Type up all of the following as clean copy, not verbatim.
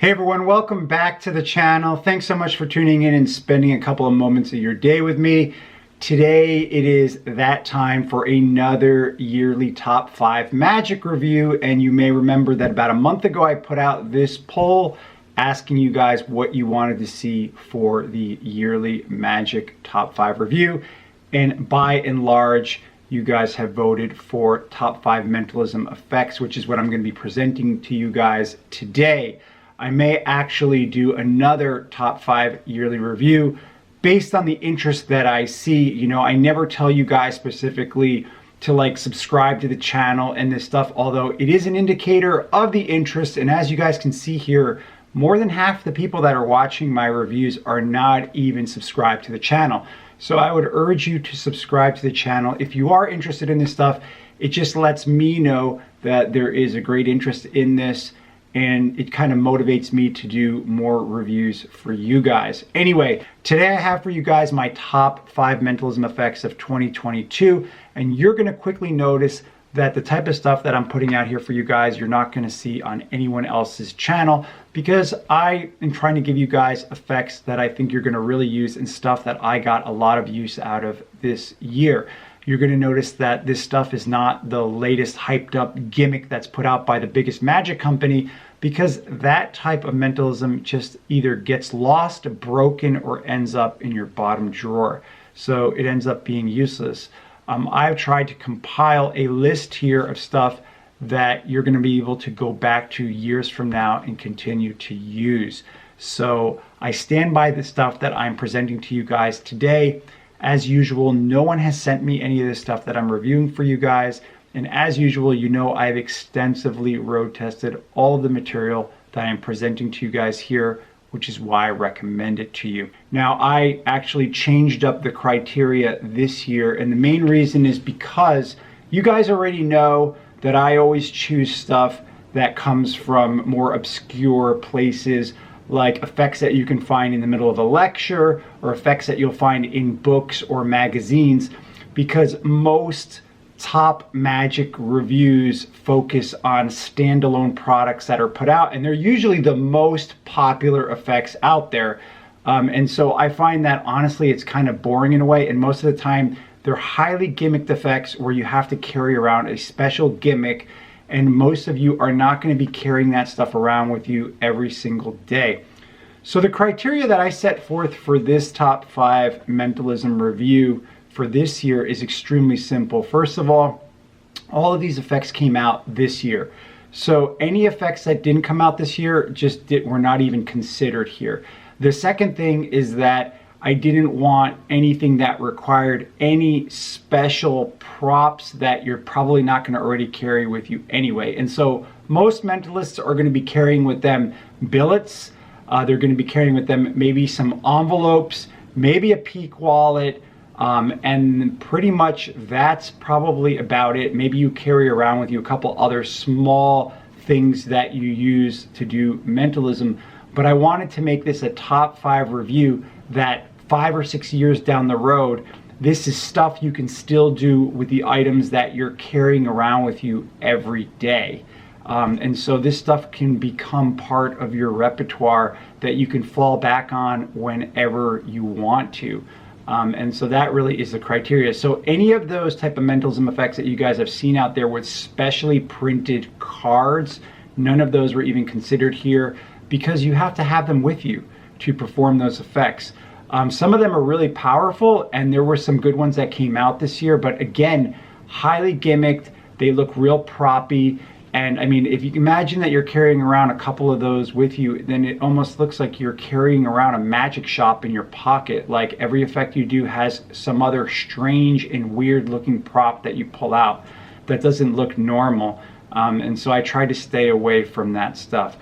Hey everyone, welcome back to the channel. Thanks so much for tuning in and spending a couple of moments of your day with me. Today it is that time for another yearly top 5 magic review, and you may remember that about a month ago I put out this poll asking you guys what you wanted to see for the yearly magic top 5 review, and by and large you guys have voted for top 5 Mentalism Effects, which is what I'm going to be presenting to you guys today. I may actually do another top 5 yearly review based on the interest that I see. You know, I never tell you guys specifically to subscribe to the channel and this stuff, although it is an indicator of the interest. And as you guys can see here, more than half the people that are watching my reviews are not even subscribed to the channel. So I would urge you to subscribe to the channel. If you are interested in this stuff, it just lets me know that there is a great interest in this, and it kind of motivates me to do more reviews for you guys. Anyway, today I have for you guys my top 5 Mentalism Effects of 2022, and you're going to quickly notice that the type of stuff that I'm putting out here for you guys, you're not going to see on anyone else's channel, because I am trying to give you guys effects that I think you're going to really use and stuff that I got a lot of use out of this year. You're going to notice that this stuff is not the latest hyped up gimmick that's put out by the biggest magic company, because that type of mentalism just either gets lost, broken, or ends up in your bottom drawer. So it ends up being useless. I've tried to compile a list here of stuff that you're going to be able to go back to years from now and continue to use. So I stand by the stuff that I'm presenting to you guys today. As usual, no one has sent me any of this stuff that I'm reviewing for you guys. And as usual, you know I've extensively road tested all of the material that I'm presenting to you guys here, which is why I recommend it to you. Now, I actually changed up the criteria this year, and the main reason is because you guys already know that I always choose stuff that comes from more obscure places, like effects that you can find in the middle of a lecture or effects that you'll find in books or magazines, because most top magic reviews focus on standalone products that are put out, and they're usually the most popular effects out there. And so I find that honestly it's kind of boring in a way, and most of the time they're highly gimmicked effects where you have to carry around a special gimmick, and most of you are not going to be carrying that stuff around with you every single day. So the criteria that I set forth for this top 5 mentalism review for this year is extremely simple. First of all of these effects came out this year. So any effects that didn't come out this year were not even considered here. The second thing is that I didn't want anything that required any special props that you're probably not going to already carry with you anyway. And so most mentalists are going to be carrying with them billets. They're going to be carrying with them maybe some envelopes, maybe a peak wallet, and pretty much that's probably about it. Maybe you carry around with you a couple other small things that you use to do mentalism. But I wanted to make this a top 5 review that 5 or 6 years down the road, this is stuff you can still do with the items that you're carrying around with you every day. And so this stuff can become part of your repertoire that you can fall back on whenever you want to. And so that really is the criteria. So any of those type of mentalism effects that you guys have seen out there with specially printed cards, none of those were even considered here, because you have to have them with you to perform those effects. Some of them are really powerful, and there were some good ones that came out this year, but again, highly gimmicked. They look real proppy. And I mean, if you can imagine that you're carrying around a couple of those with you, then it almost looks like you're carrying around a magic shop in your pocket. Like every effect you do has some other strange and weird looking prop that you pull out that doesn't look normal. And so I try to stay away from that stuff.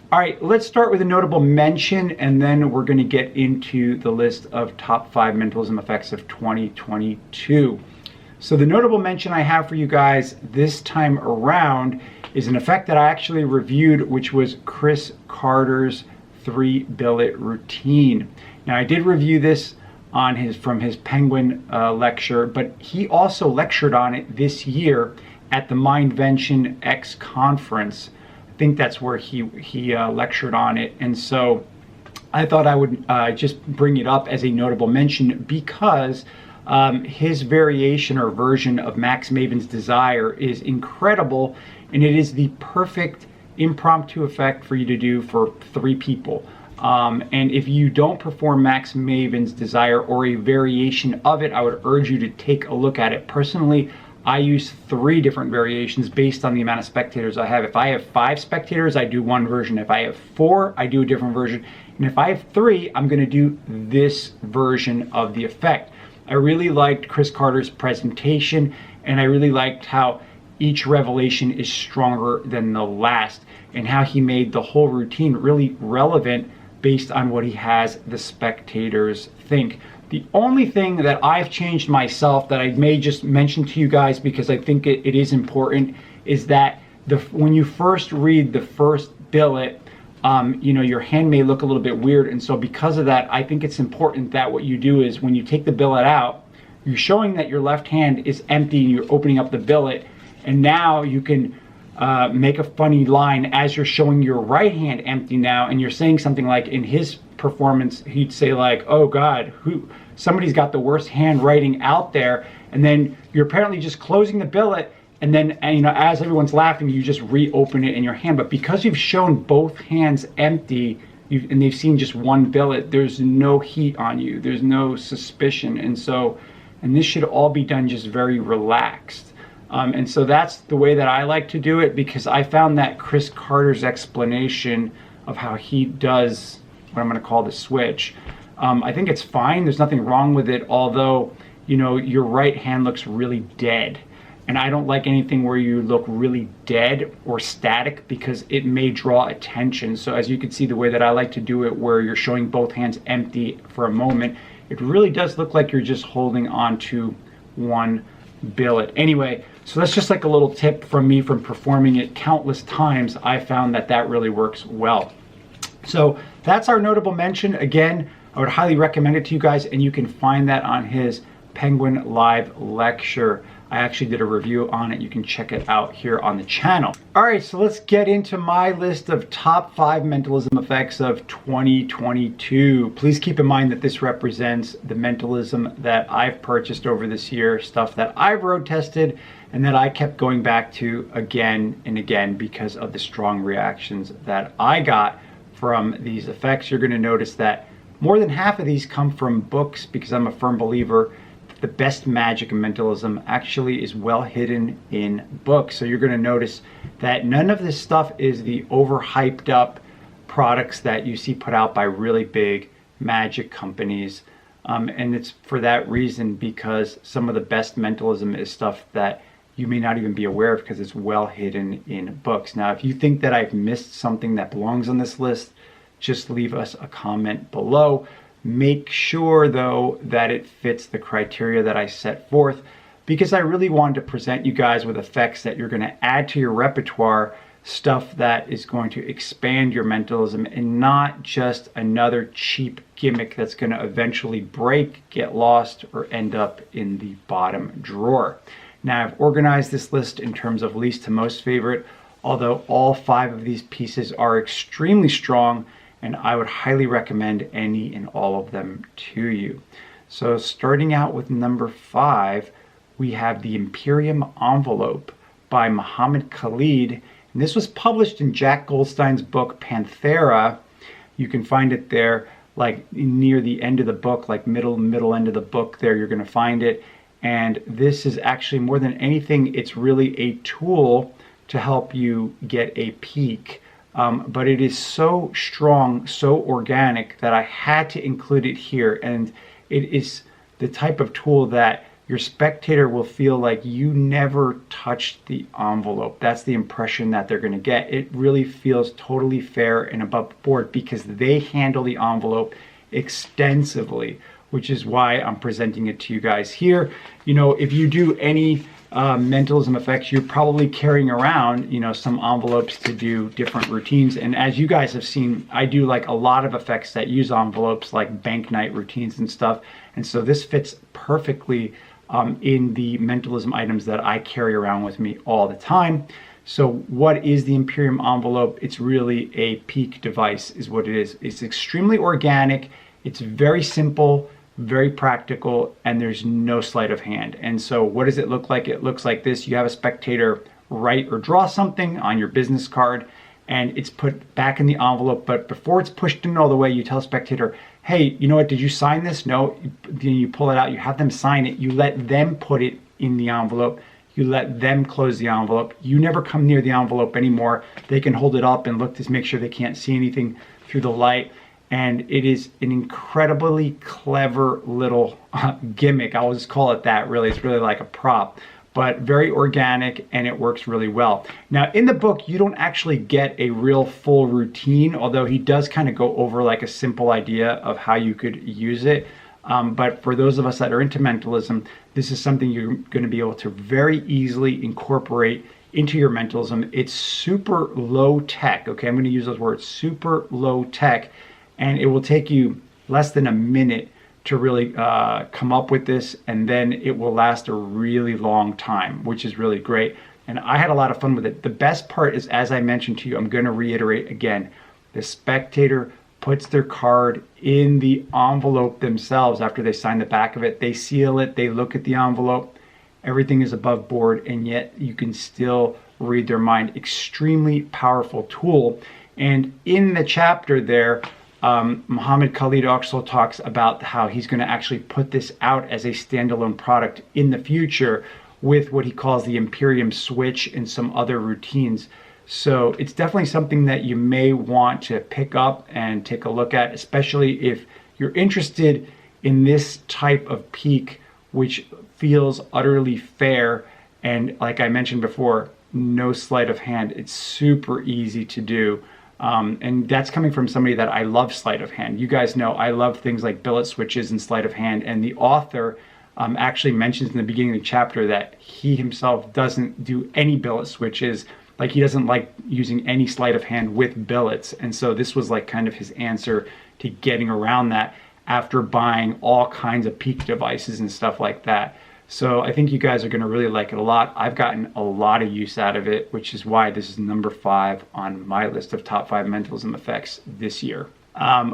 All right, let's start with a notable mention, and then we're going to get into the list of top 5 mentalism effects of 2022. So the notable mention I have for you guys this time around is an effect that I actually reviewed, which was Chris Carter's 3-billet routine. Now I did review this on from his Penguin lecture, but he also lectured on it this year at the Mindvention X conference think that's where he lectured on it. And so I thought I would just bring it up as a notable mention because his variation or version of Max Maven's Desire is incredible, and it is the perfect impromptu effect for you to do for 3 people. And if you don't perform Max Maven's Desire or a variation of it, I would urge you to take a look at it. Personally, I use 3 different variations based on the amount of spectators I have. If I have 5 spectators, I do one version. If I have 4, I do a different version. And if I have 3, I'm going to do this version of the effect. I really liked Chris Carter's presentation, and I really liked how each revelation is stronger than the last, and how he made the whole routine really relevant based on what he has the spectators think. The only thing that I've changed myself that I may just mention to you guys because I think it is important is that when you first read the first billet, you know, your hand may look a little bit weird, and so because of that, I think it's important that what you do is when you take the billet out, you're showing that your left hand is empty and you're opening up the billet, and now you can make a funny line as you're showing your right hand empty now, and you're saying something like, in his performance, he'd say like, oh God, somebody's got the worst handwriting out there, and then you're apparently just closing the billet, and then, you know, as everyone's laughing, you just reopen it in your hand. But because you've shown both hands empty, and they've seen just one billet, there's no heat on you, there's no suspicion, and this should all be done just very relaxed. And so that's the way that I like to do it, because I found that Chris Carter's explanation of how he does what I'm going to call the switch, I think it's fine. There's nothing wrong with it, although, you know, your right hand looks really dead. And I don't like anything where you look really dead or static because it may draw attention. So as you can see, the way that I like to do it, where you're showing both hands empty for a moment, it really does look like you're just holding on to one billet. Anyway, so that's just like a little tip from me from performing it countless times. I found that that really works well. So that's our notable mention. Again, I would highly recommend it to you guys, and you can find that on his Penguin Live lecture. I actually did a review on it. You can check it out here on the channel. All right, so let's get into my list of top 5 mentalism effects of 2022. Please keep in mind that this represents the mentalism that I've purchased over this year, stuff that I've road tested and that I kept going back to again and again because of the strong reactions that I got from these effects. You're gonna notice that more than half of these come from books, because I'm a firm believer the best magic and mentalism actually is well hidden in books. So you're going to notice that none of this stuff is the overhyped up products that you see put out by really big magic companies. And it's for that reason, because some of the best mentalism is stuff that you may not even be aware of because it's well hidden in books. Now, if you think that I've missed something that belongs on this list, just leave us a comment below. Make sure, though, that it fits the criteria that I set forth, because I really wanted to present you guys with effects that you're going to add to your repertoire, stuff that is going to expand your mentalism, and not just another cheap gimmick that's going to eventually break, get lost, or end up in the bottom drawer. Now, I've organized this list in terms of least to most favorite, although all 5 of these pieces are extremely strong, and I would highly recommend any and all of them to you. So starting out with number 5, we have the Imperium Envelope by Muhammad Khalid. And this was published in Jack Goldstein's book Panthera. You can find it there like near the end of the book, like middle end of the book there, you're going to find it. And this is actually, more than anything, it's really a tool to help you get a peek. But it is so strong, so organic, that I had to include it here. And it is the type of tool that your spectator will feel like you never touched the envelope. That's the impression that they're going to get. It really feels totally fair and above board because they handle the envelope extensively, which is why I'm presenting it to you guys here. You know, if you do any mentalism effects, you're probably carrying around, you know, some envelopes to do different routines. And as you guys have seen, I do like a lot of effects that use envelopes, like bank night routines and stuff. And so this fits perfectly in the mentalism items that I carry around with me all the time. So what is the Imperium envelope? It's really a peak device is what it is. It's extremely organic. It's very simple, very practical, and there's no sleight of hand. And so what does it look like? It looks like this. You have a spectator write or draw something on your business card, and it's put back in the envelope. But before it's pushed in all the way, you tell a spectator, hey, you know what, did you sign this? No. Then you pull it out, you have them sign it, you let them put it in the envelope, you let them close the envelope. You never come near the envelope anymore. They can hold it up and look to make sure they can't see anything through the light. And it is an incredibly clever little gimmick. I'll just call it that, really. It's really like a prop, but very organic, and it works really well. Now, in the book, you don't actually get a real full routine, although he does kind of go over like a simple idea of how you could use it. But for those of us that are into mentalism, this is something you're going to be able to very easily incorporate into your mentalism. It's super low tech. Okay, I'm going to use those words, super low tech, and it will take you less than a minute to really come up with this, and then it will last a really long time, which is really great. And I had a lot of fun with it. The best part is, as I mentioned to you, I'm going to reiterate again, the spectator puts their card in the envelope themselves after they sign the back of it. They seal it, they look at the envelope, everything is above board, and yet you can still read their mind. Extremely powerful tool. And in the chapter there, Muhammad Khalid also talks about how he's going to actually put this out as a standalone product in the future with what he calls the Imperium switch and some other routines. So it's definitely something that you may want to pick up and take a look at, especially if you're interested in this type of peak, which feels utterly fair. And like I mentioned before, no sleight of hand. It's super easy to do. And that's coming from somebody that I love sleight of hand. You guys know I love things like billet switches and sleight of hand. And the author actually mentions in the beginning of the chapter that he himself doesn't do any billet switches. Like, he doesn't like using any sleight of hand with billets. And so this was like kind of his answer to getting around that after buying all kinds of peak devices and stuff like that. So I think you guys are going to really like it a lot. I've gotten a lot of use out of it, which is why this is number 5 on my list of top 5 mentalism effects this year.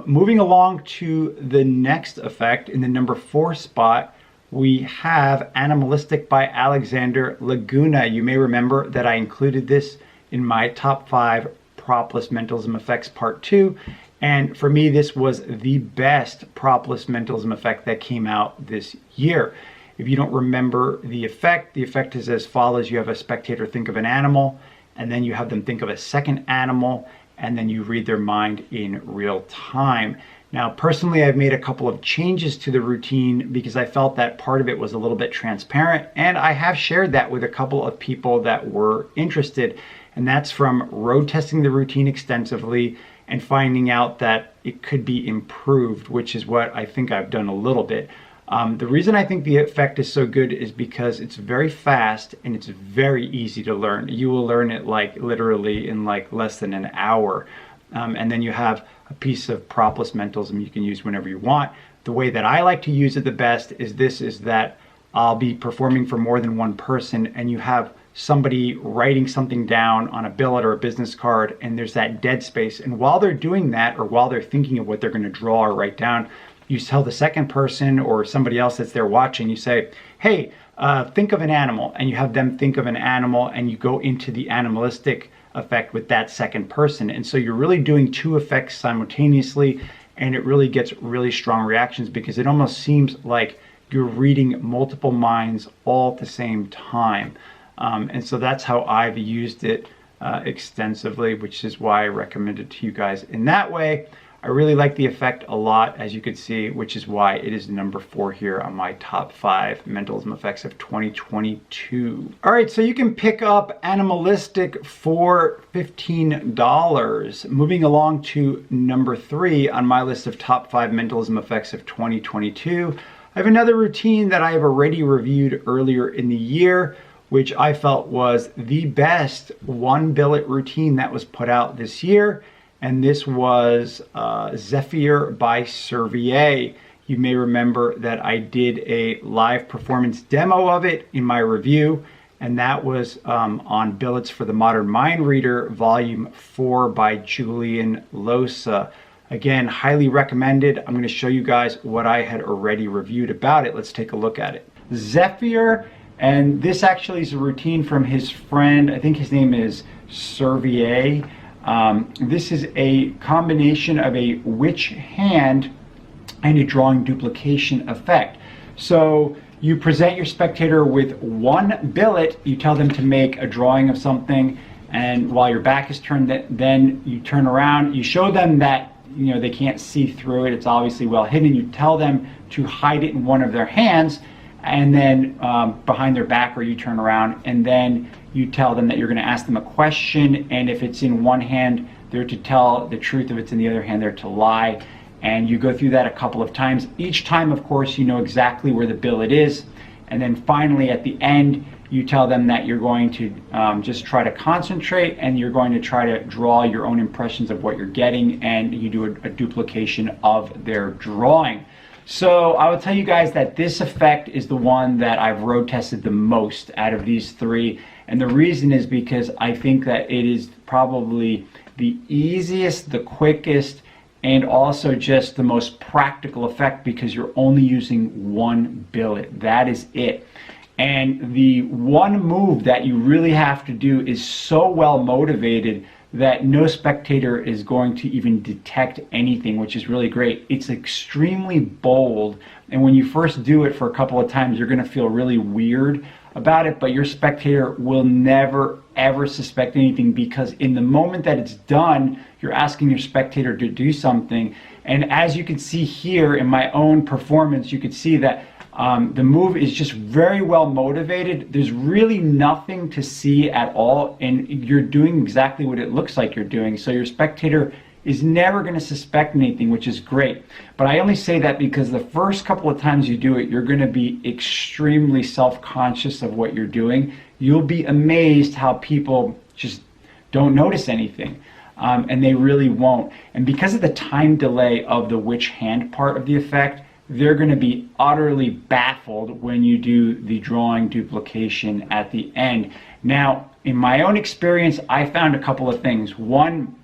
Moving along to the next effect, in the number 4 spot, we have Animalistic by Alexander Laguna. You may remember that I included this in my top 5 propless mentalism effects part 2. And for me, this was the best propless mentalism effect that came out this year. If you don't remember the effect is as follows. You have a spectator think of an animal, and then you have them think of a second animal, and then you read their mind in real time. Now, personally, I've made a couple of changes to the routine because I felt that part of it was a little bit transparent, and I have shared that with a couple of people that were interested. And that's from road testing the routine extensively and finding out that it could be improved, which is what I think I've done a little bit. The reason I think the effect is so good is because it's very fast and it's very easy to learn. You will learn it like literally in like less than an hour. And then you have a piece of propless mentalism you can use whenever you want. The way that I like to use it the best is that I'll be performing for more than one person, and you have somebody writing something down on a billet or a business card, and there's that dead space. And while they're doing that, or while they're thinking of what they're going to draw or write down, you tell the second person or somebody else that's there watching, you say, hey, think of an animal, and you have them think of an animal, and you go into the animalistic effect with that second person. And so you're really doing 2 effects simultaneously, and it really gets really strong reactions because it almost seems like you're reading multiple minds all at the same time. And so that's how I've used it extensively, which is why I recommend it to you guys in that way. I really like the effect a lot, as you could see, which is why it is number 4 here on my top 5 mentalism effects of 2022. All right, so you can pick up Animalistic for $15. Moving along to number 3 on my list of top 5 mentalism effects of 2022. I have another routine that I have already reviewed earlier in the year, which I felt was the best 1 billet routine that was put out this year. And this was Zephyr by Servier. You may remember that I did a live performance demo of it in my review, and that was on Billets for the Modern Mind Reader, Volume 4 by Julian Losa. Again, highly recommended. I'm going to show you guys what I had already reviewed about it. Let's take a look at it. Zephyr, and this actually is a routine from his friend, I think his name is Servier. This is a combination of a witch hand and a drawing duplication effect. So you present your spectator with one billet, you tell them to make a drawing of something, and while your back is turned, then you turn around, you show them that they can't see through it, it's obviously well hidden, you tell them to hide it in one of their hands, and then behind their back, or you turn around, and then you tell them that you're going to ask them a question, and if it's in one hand, they're to tell the truth. If it's in the other hand, they're to lie. And you go through that a couple of times. Each time, of course, you know exactly where the billet is. And then finally, at the end, you tell them that you're going to just try to concentrate, and you're going to try to draw your own impressions of what you're getting, and you do a duplication of their drawing. So I will tell you guys that this effect is the one that I've road tested the most out of these three. And the reason is because I think that it is probably the easiest, the quickest, and also just the most practical effect, because you're only using one billet. That is it. And the one move that you really have to do is so well motivated that no spectator is going to even detect anything, which is really great. It's extremely bold, and when you first do it for a couple of times, you're gonna feel really weird about it, but your spectator will never ever suspect anything, because in the moment that it's done, you're asking your spectator to do something. And as you can see here in my own performance, you could see that the move is just very well motivated. There's really nothing to see at all, and you're doing exactly what it looks like you're doing. So your spectator is never going to suspect anything, which is great. But I only say that because the first couple of times you do it, you're going to be extremely self-conscious of what you're doing. You'll be amazed how people just don't notice anything. And they really won't. And because of the time delay of the witch hand part of the effect, they're going to be utterly baffled when you do the drawing duplication at the end. Now, in my own experience, I found a couple of things. One,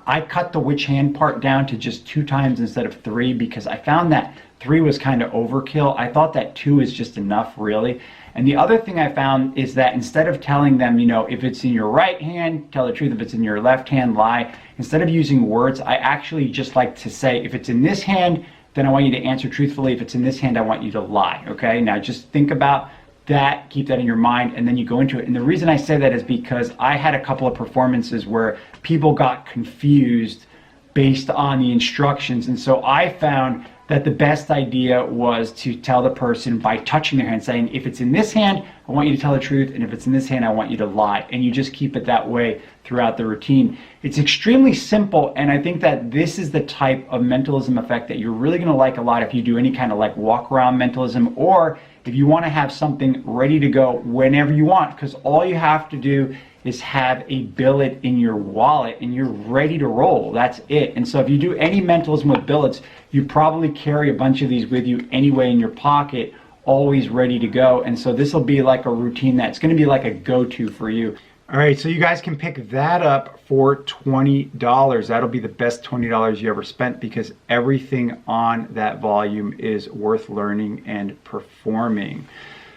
I cut the witch hand part down to just 2 times instead of 3, because I found that 3 was kind of overkill. I thought that 2 is just enough, really. And the other thing I found is that instead of telling them, if it's in your right hand, tell the truth. If it's in your left hand, lie. Instead of using words, I actually just like to say, if it's in this hand, then I want you to answer truthfully. If it's in this hand, I want you to lie. Okay? Now just think about that, keep that in your mind, and then you go into it. And the reason I say that is because I had a couple of performances where people got confused based on the instructions. And so I found that the best idea was to tell the person by touching their hand, saying, if it's in this hand, I want you to tell the truth, and if it's in this hand, I want you to lie. And you just keep it that way throughout the routine. It's extremely simple, and I think that this is the type of mentalism effect that you're really going to like a lot if you do any kind of like walk around mentalism, or if you want to have something ready to go whenever you want, because all you have to do is have a billet in your wallet and you're ready to roll. That's it. And so if you do any mentalism with billets, you probably carry a bunch of these with you anyway in your pocket, always ready to go. And so this will be like a routine that's going to be like a go-to for you. All right, so you guys can pick that up for $20. That'll be the best $20 you ever spent, because everything on that volume is worth learning and performing.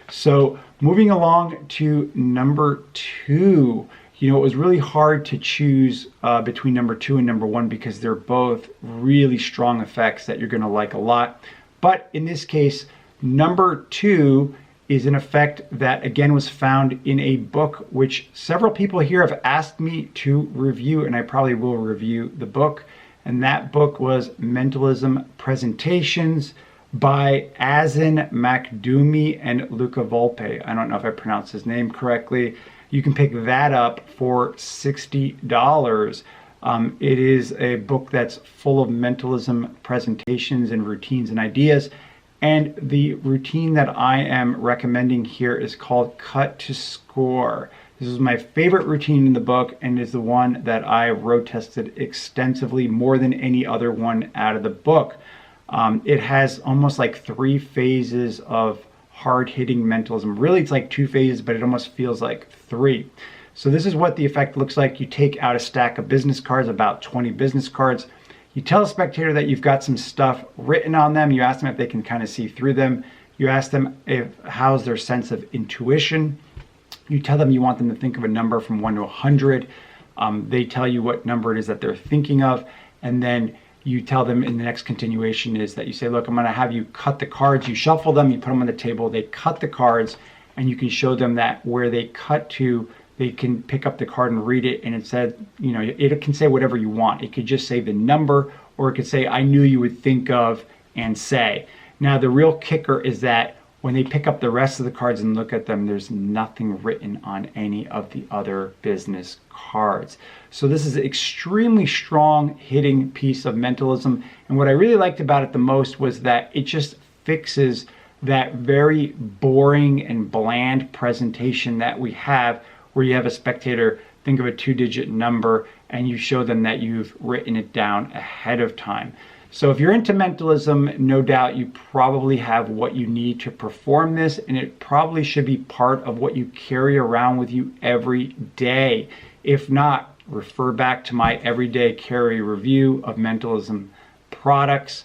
So moving along to number 2, it was really hard to choose between number 2 and number 1, because they're both really strong effects that you're going to like a lot. But in this case, number 2 is an effect that again was found in a book which several people here have asked me to review, and I probably will review the book. And that book was Mentalism Presentations by Azin Makdumi and Luca Volpe. I don't know if I pronounced his name correctly. You can pick that up for $60. It is a book that's full of mentalism presentations and routines and ideas. And the routine that I am recommending here is called Cut to Score. This is my favorite routine in the book, and is the one that I road tested extensively, more than any other one out of the book. It has almost like 3 phases of hard-hitting mentalism. Really, it's like 2 phases, but it almost feels like 3. So this is what the effect looks like. You take out a stack of business cards, about 20 business cards. You tell a spectator that you've got some stuff written on them. You ask them if they can kind of see through them. You ask them how's their sense of intuition. You tell them you want them to think of a number from 1 to 100. They tell you what number it is that they're thinking of. And then you tell them in the next continuation is that you say, look, I'm going to have you cut the cards. You shuffle them, you put them on the table. They cut the cards, and you can show them that where they cut to, they can pick up the card and read it, and it said, you know, it can say whatever you want. It could just say the number, or it could say, I knew you would think of, and say. Now, the real kicker is that when they pick up the rest of the cards and look at them, there's nothing written on any of the other business cards. So this is an extremely strong hitting piece of mentalism. And what I really liked about it the most was that it just fixes that very boring and bland presentation that we have, where you have a spectator think of a 2-digit number and you show them that you've written it down ahead of time. So if you're into mentalism, no doubt you probably have what you need to perform this, and it probably should be part of what you carry around with you every day. If not, refer back to my everyday carry review of mentalism products,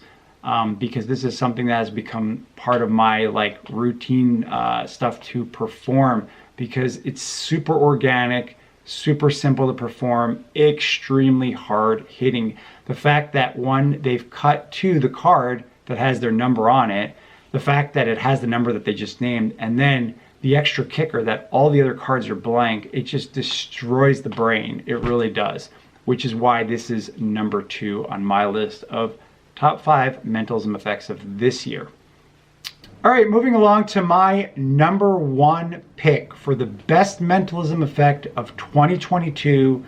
because this is something that has become part of my routine stuff to perform, because it's super organic, super simple to perform, extremely hard hitting. The fact that one, they've cut to the card that has their number on it, the fact that it has the number that they just named, and then the extra kicker that all the other cards are blank, it just destroys the brain. It really does, which is why this is number 2 on my list of top 5 mentalism effects of this year. All right, moving along to my number 1 pick for the best mentalism effect of 2022.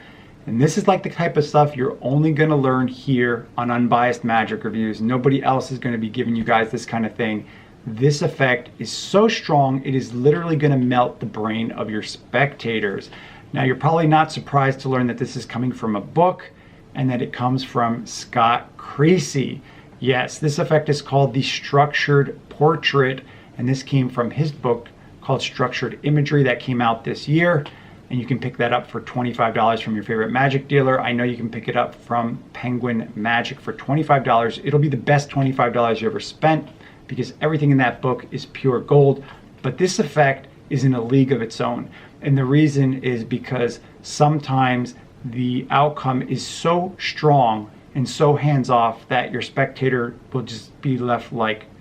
And this is like the type of stuff you're only going to learn here on Unbiased Magic Reviews. Nobody else is going to be giving you guys this kind of thing. This effect is so strong, it is literally going to melt the brain of your spectators. Now, you're probably not surprised to learn that this is coming from a book and that it comes from Scott Creasy. Yes, this effect is called the Structured Portrait, and this came from his book called Structured Imagery that came out this year. And you can pick that up for $25 from your favorite magic dealer. I know you can pick it up from Penguin Magic for $25. It'll be the best $25 you ever spent, because everything in that book is pure gold. But this effect is in a league of its own. And the reason is because sometimes the outcome is so strong and so hands-off that your spectator will just be left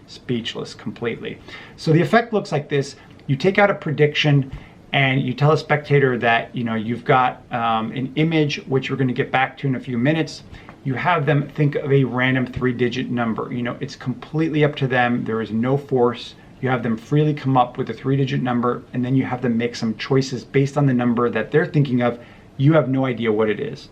speechless completely. So the effect looks like this. You take out a prediction and you tell a spectator that you've got an image, which we're going to get back to in a few minutes. You have them think of a random 3-digit number. It's completely up to them. There is no force. You have them freely come up with a 3-digit number, and then you have them make some choices based on the number that they're thinking of. You have no idea what it is.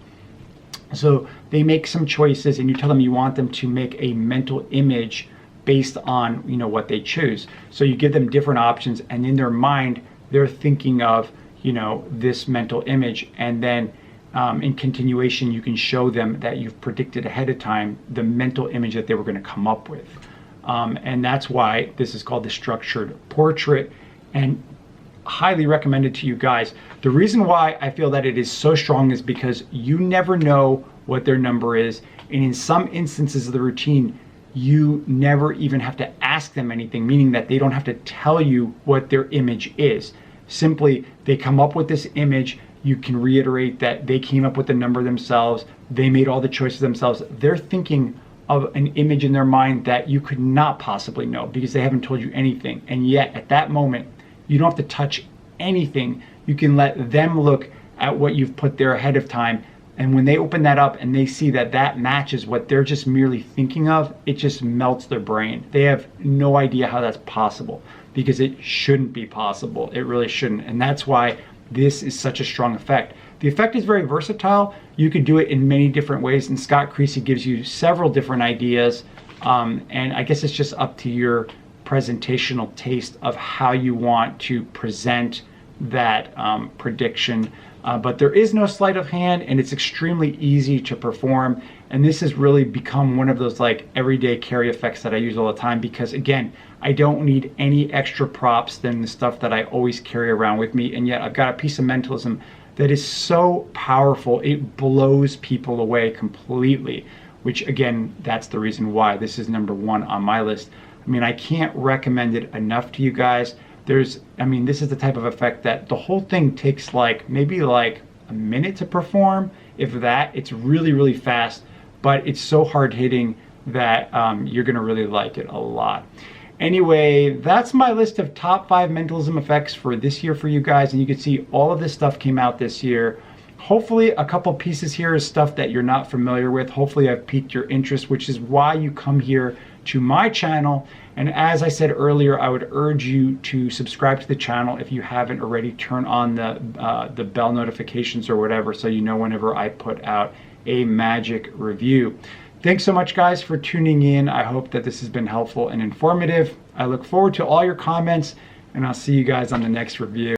So they make some choices, and you tell them you want them to make a mental image based on what they choose. So you give them different options, and in their mind they're thinking of this mental image, and then in continuation you can show them that you've predicted ahead of time the mental image that they were going to come up with, and that's why this is called the Structured Portrait, and highly recommended to you guys. The reason why I feel that it is so strong is because you never know what their number is, and in some instances of the routine you never even have to ask them anything, meaning that they don't have to tell you what their image is. Simply, they come up with this image. You can reiterate that they came up with the number themselves. They made all the choices themselves. They're thinking of an image in their mind that you could not possibly know because they haven't told you anything. And yet, at that moment, you don't have to touch anything. You can let them look at what you've put there ahead of time. And when they open that up and they see that that matches what they're just merely thinking of, it just melts their brain. They have no idea how that's possible, because it shouldn't be possible. It really shouldn't. And that's why this is such a strong effect. The effect is very versatile. You could do it in many different ways, and Scott Creasy gives you several different ideas. And I guess it's just up to your presentational taste of how you want to present that prediction. But there is no sleight of hand, and it's extremely easy to perform. And this has really become one of those like everyday carry effects that I use all the time, because again, I don't need any extra props than the stuff that I always carry around with me. And yet I've got a piece of mentalism that is so powerful, it blows people away completely, which again, that's the reason why this is #1 on my list. I mean, I can't recommend it enough to you guys. This is the type of effect that the whole thing takes maybe a minute to perform, if that. It's really, really fast, but it's so hard hitting that you're gonna really like it a lot. Anyway, that's my list of top 5 mentalism effects for this year for you guys. And you can see all of this stuff came out this year. Hopefully a couple pieces here is stuff that you're not familiar with. Hopefully I've piqued your interest, which is why you come here to my channel. And as I said earlier, I would urge you to subscribe to the channel if you haven't already. Turn on the bell notifications or whatever, so you know whenever I put out a magic review. Thanks so much, guys, for tuning in. I hope that this has been helpful and informative. I look forward to all your comments, and I'll see you guys on the next review.